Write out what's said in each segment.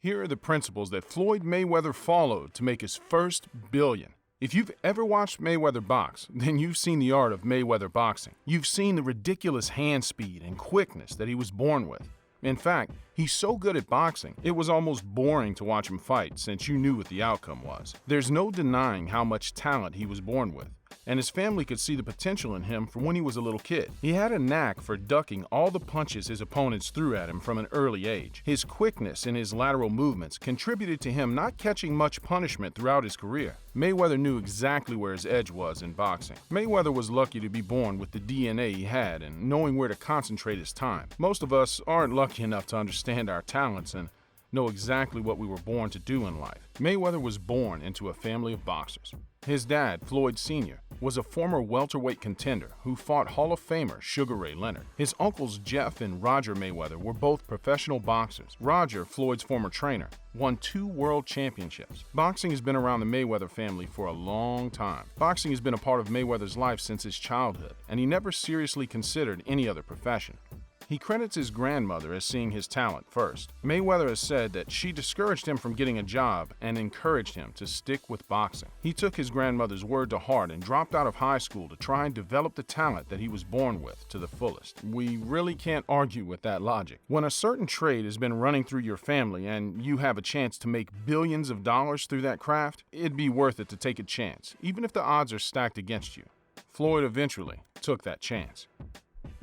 Here are the principles that Floyd Mayweather followed to make his first billion. If you've ever watched Mayweather box, then you've seen the art of Mayweather boxing. You've seen the ridiculous hand speed and quickness that he was born with. In fact, he's so good at boxing, it was almost boring to watch him fight since you knew what the outcome was. There's no denying how much talent he was born with, and his family could see the potential in him from when he was a little kid. He had a knack for ducking all the punches his opponents threw at him from an early age. His quickness in his lateral movements contributed to him not catching much punishment throughout his career. Mayweather knew exactly where his edge was in boxing. Mayweather was lucky to be born with the DNA he had and knowing where to concentrate his time. Most of us aren't lucky enough to understand our talents and know exactly what we were born to do in life. Mayweather was born into a family of boxers. His dad, Floyd Sr., was a former welterweight contender who fought Hall of Famer Sugar Ray Leonard. His uncles Jeff and Roger Mayweather were both professional boxers. Roger, Floyd's former trainer, won 2 world championships. Boxing has been around the Mayweather family for a long time. Boxing has been a part of Mayweather's life since his childhood, and he never seriously considered any other profession. He credits his grandmother as seeing his talent first. Mayweather has said that she discouraged him from getting a job and encouraged him to stick with boxing. He took his grandmother's word to heart and dropped out of high school to try and develop the talent that he was born with to the fullest. We really can't argue with that logic. When a certain trade has been running through your family and you have a chance to make billions of dollars through that craft, it'd be worth it to take a chance, even if the odds are stacked against you. Floyd eventually took that chance.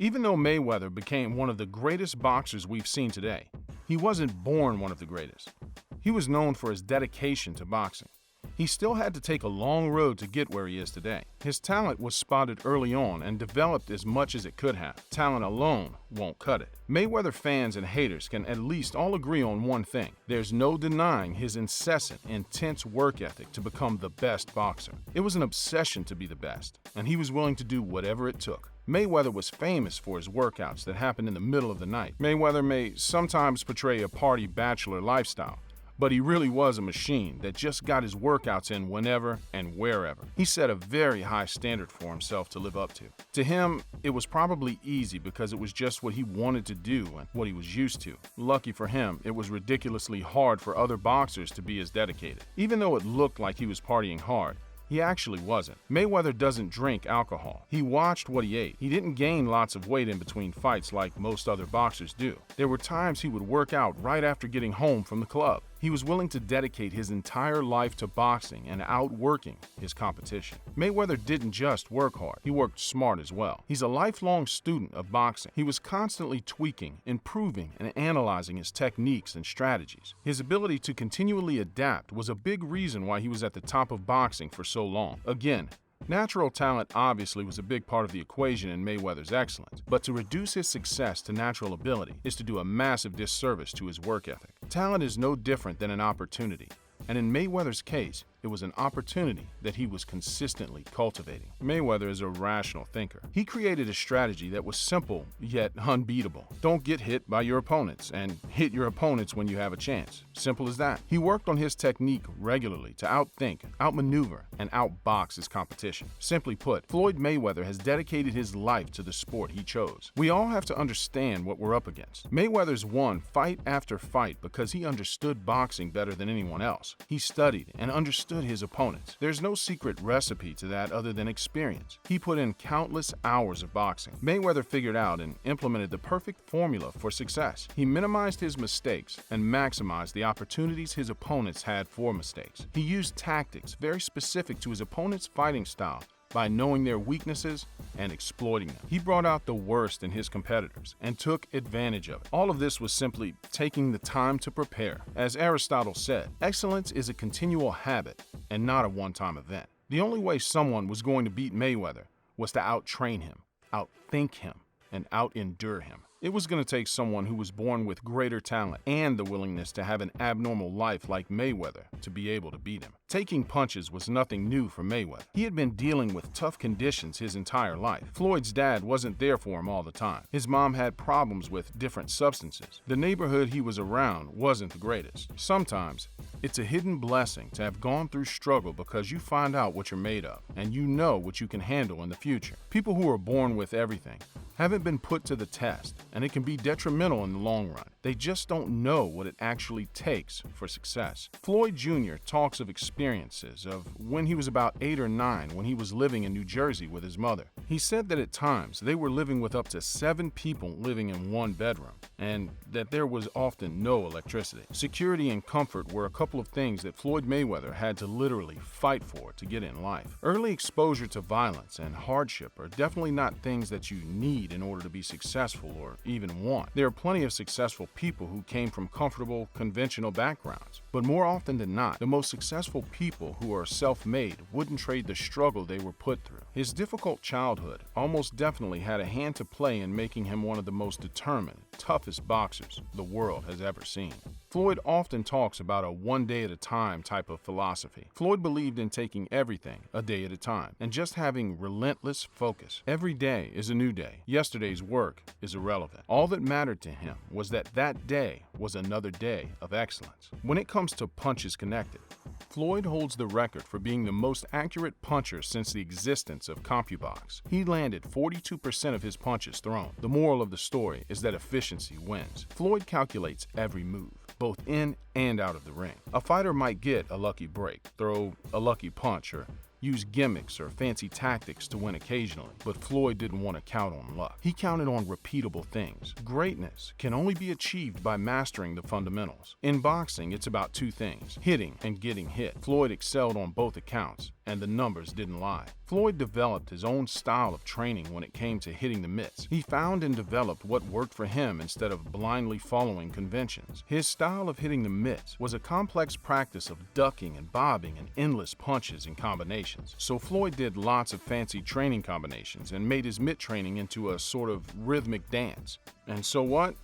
Even though Mayweather became one of the greatest boxers we've seen today, he wasn't born one of the greatest. He was known for his dedication to boxing. He still had to take a long road to get where he is today. His talent was spotted early on and developed as much as it could have. Talent alone won't cut it. Mayweather fans and haters can at least all agree on one thing. There's no denying his incessant, intense work ethic to become the best boxer. It was an obsession to be the best, and he was willing to do whatever it took. Mayweather was famous for his workouts that happened in the middle of the night. Mayweather may sometimes portray a party bachelor lifestyle, but he really was a machine that just got his workouts in whenever and wherever. He set a very high standard for himself to live up to. To him, it was probably easy because it was just what he wanted to do and what he was used to. Lucky for him, it was ridiculously hard for other boxers to be as dedicated. Even though it looked like he was partying hard, he actually wasn't. Mayweather doesn't drink alcohol. He watched what he ate. He didn't gain lots of weight in between fights like most other boxers do. There were times he would work out right after getting home from the club. He was willing to dedicate his entire life to boxing and outworking his competition. Mayweather didn't just work hard, he worked smart as well. He's a lifelong student of boxing. He was constantly tweaking, improving, and analyzing his techniques and strategies. His ability to continually adapt was a big reason why he was at the top of boxing for so long. Again, natural talent obviously was a big part of the equation in Mayweather's excellence, but to reduce his success to natural ability is to do a massive disservice to his work ethic. Talent is no different than an opportunity, and in Mayweather's case, it was an opportunity that he was consistently cultivating. Mayweather is a rational thinker. He created a strategy that was simple yet unbeatable. Don't get hit by your opponents and hit your opponents when you have a chance. Simple as that. He worked on his technique regularly to outthink, outmaneuver, and outbox his competition. Simply put, Floyd Mayweather has dedicated his life to the sport he chose. We all have to understand what we're up against. Mayweather's won fight after fight because he understood boxing better than anyone else. He studied and understood his opponents. There's no secret recipe to that other than experience. He put in countless hours of boxing. Mayweather figured out and implemented the perfect formula for success. He minimized his mistakes and maximized the opportunities his opponents had for mistakes. He used tactics very specific to his opponent's fighting style by knowing their weaknesses and exploiting them. He brought out the worst in his competitors and took advantage of it. All of this was simply taking the time to prepare. As Aristotle said, excellence is a continual habit and not a one-time event. The only way someone was going to beat Mayweather was to out-train him, out-think him, and out-endure him. It was going to take someone who was born with greater talent and the willingness to have an abnormal life like Mayweather to be able to beat him. Taking punches was nothing new for Mayweather. He had been dealing with tough conditions his entire life. Floyd's dad wasn't there for him all the time. His mom had problems with different substances. The neighborhood he was around wasn't the greatest. Sometimes, it's a hidden blessing to have gone through struggle because you find out what you're made of and you know what you can handle in the future. People who are born with everything haven't been put to the test, and it can be detrimental in the long run. They just don't know what it actually takes for success. Floyd Jr. talks of experiences of when he was about 8 or 9 when he was living in New Jersey with his mother. He said that at times they were living with up to 7 people living in one bedroom, and that there was often no electricity. Security and comfort were a couple of things that Floyd Mayweather had to literally fight for to get in life. Early exposure to violence and hardship are definitely not things that you need in order to be successful or even want. There are plenty of successful people who came from comfortable, conventional backgrounds, but more often than not, the most successful people who are self-made wouldn't trade the struggle they were put through. His difficult childhood almost definitely had a hand to play in making him one of the most determined, toughest boxers the world has ever seen. Floyd often talks about a one day at a time type of philosophy. Floyd believed in taking everything a day at a time and just having relentless focus. Every day is a new day. Yesterday's work is irrelevant. All that mattered to him was that day was another day of excellence. When it comes to punches connected, Floyd holds the record for being the most accurate puncher since the existence of CompuBox. He landed 42% of his punches thrown. The moral of the story is that efficiency wins. Floyd calculates every move, both in and out of the ring. A fighter might get a lucky break, throw a lucky punch, or use gimmicks or fancy tactics to win occasionally, but Floyd didn't want to count on luck. He counted on repeatable things. Greatness can only be achieved by mastering the fundamentals. In boxing, it's about 2 things: hitting and getting hit. Floyd excelled on both accounts, and the numbers didn't lie. Floyd developed his own style of training when it came to hitting the mitts. He found and developed what worked for him instead of blindly following conventions. His style of hitting the mitts was a complex practice of ducking and bobbing and endless punches and combinations. So Floyd did lots of fancy training combinations and made his mitt training into a sort of rhythmic dance. And so what?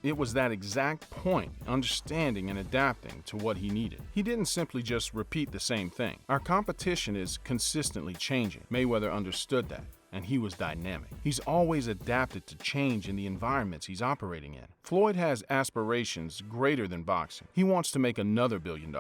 It was that exact point, understanding and adapting to what he needed. He didn't simply just repeat the same thing. Our competition is consistently changing. Mayweather understood that, and he was dynamic. He's always adapted to change in the environments he's operating in. Floyd has aspirations greater than boxing. He wants to make another $1 billion.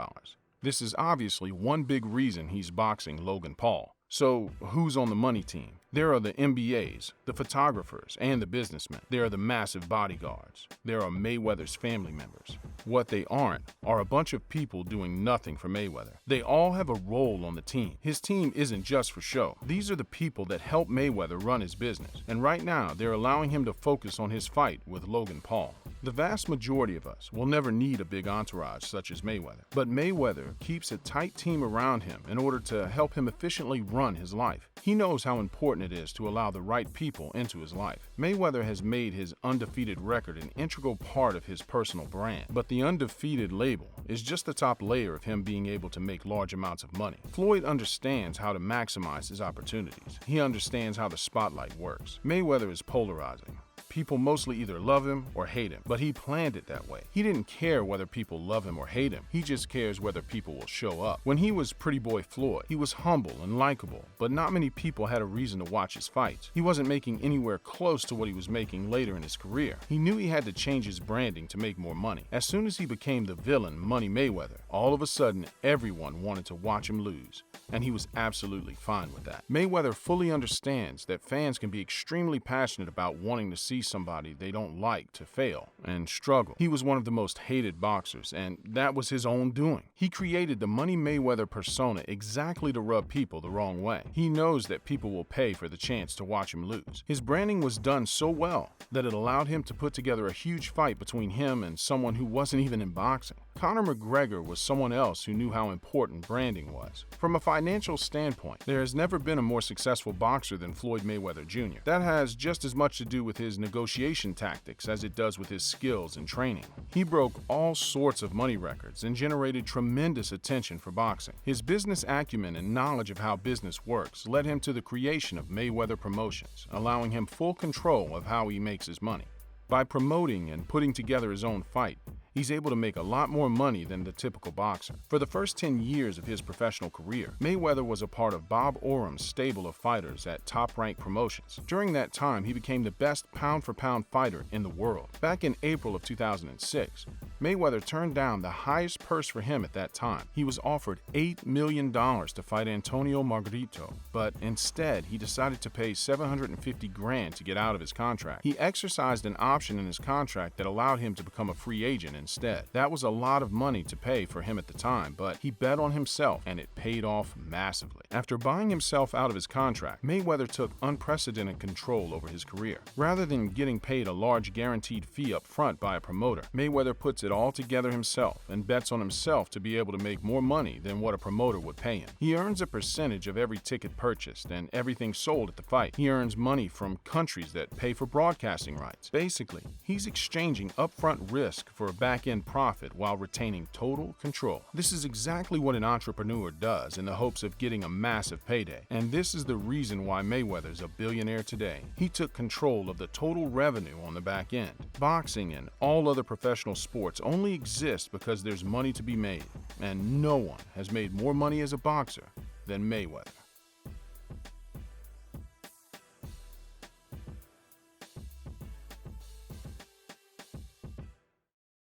This is obviously one big reason he's boxing Logan Paul. So who's on the money team? There are the MBAs, the photographers, and the businessmen. There are the massive bodyguards. There are Mayweather's family members. What they aren't are a bunch of people doing nothing for Mayweather. They all have a role on the team. His team isn't just for show. These are the people that help Mayweather run his business. And right now, they're allowing him to focus on his fight with Logan Paul. The vast majority of us will never need a big entourage such as Mayweather. But Mayweather keeps a tight team around him in order to help him efficiently run his life. He knows how important it is to allow the right people into his life. Mayweather has made his undefeated record an integral part of his personal brand, but the undefeated label is just the top layer of him being able to make large amounts of money. Floyd understands how to maximize his opportunities. He understands how the spotlight works. Mayweather is polarizing. People mostly either love him or hate him, but he planned it that way. He didn't care whether people love him or hate him. He just cares whether people will show up. When he was Pretty Boy Floyd, he was humble and likable, but not many people had a reason to watch his fights. He wasn't making anywhere close to what he was making later in his career. He knew he had to change his branding to make more money. As soon as he became the villain, Money Mayweather, all of a sudden everyone wanted to watch him lose, and he was absolutely fine with that. Mayweather fully understands that fans can be extremely passionate about wanting to see somebody they don't like to fail and struggle. He was one of the most hated boxers, and that was his own doing. He created the Money Mayweather persona exactly to rub people the wrong way. He knows that people will pay for the chance to watch him lose. His branding was done so well that it allowed him to put together a huge fight between him and someone who wasn't even in boxing. Conor McGregor was someone else who knew how important branding was. From a financial standpoint, there has never been a more successful boxer than Floyd Mayweather Jr. That has just as much to do with his negotiation tactics as it does with his skills and training. He broke all sorts of money records and generated tremendous attention for boxing. His business acumen and knowledge of how business works led him to the creation of Mayweather Promotions, allowing him full control of how he makes his money. By promoting and putting together his own fight, he's able to make a lot more money than the typical boxer. For the first 10 years of his professional career, Mayweather was a part of Bob Orum's stable of fighters at Top Rank Promotions. During that time, he became the best pound-for-pound fighter in the world. Back in April of 2006, Mayweather turned down the highest purse for him at that time. He was offered $8 million to fight Antonio Margarito, but instead he decided to pay $750,000 to get out of his contract. He exercised an option in his contract that allowed him to become a free agent instead. That was a lot of money to pay for him at the time, but he bet on himself and it paid off massively. After buying himself out of his contract, Mayweather took unprecedented control over his career. Rather than getting paid a large guaranteed fee up front by a promoter, Mayweather puts it all together himself and bets on himself to be able to make more money than what a promoter would pay him. He earns a percentage of every ticket purchased and everything sold at the fight. He earns money from countries that pay for broadcasting rights. Basically, he's exchanging upfront risk for a back-end profit while retaining total control. This is exactly what an entrepreneur does in the hopes of getting a massive payday. And this is the reason why Mayweather's a billionaire today. He took control of the total revenue on the back end. Boxing and all other professional sports only exist because there's money to be made, and no one has made more money as a boxer than Mayweather.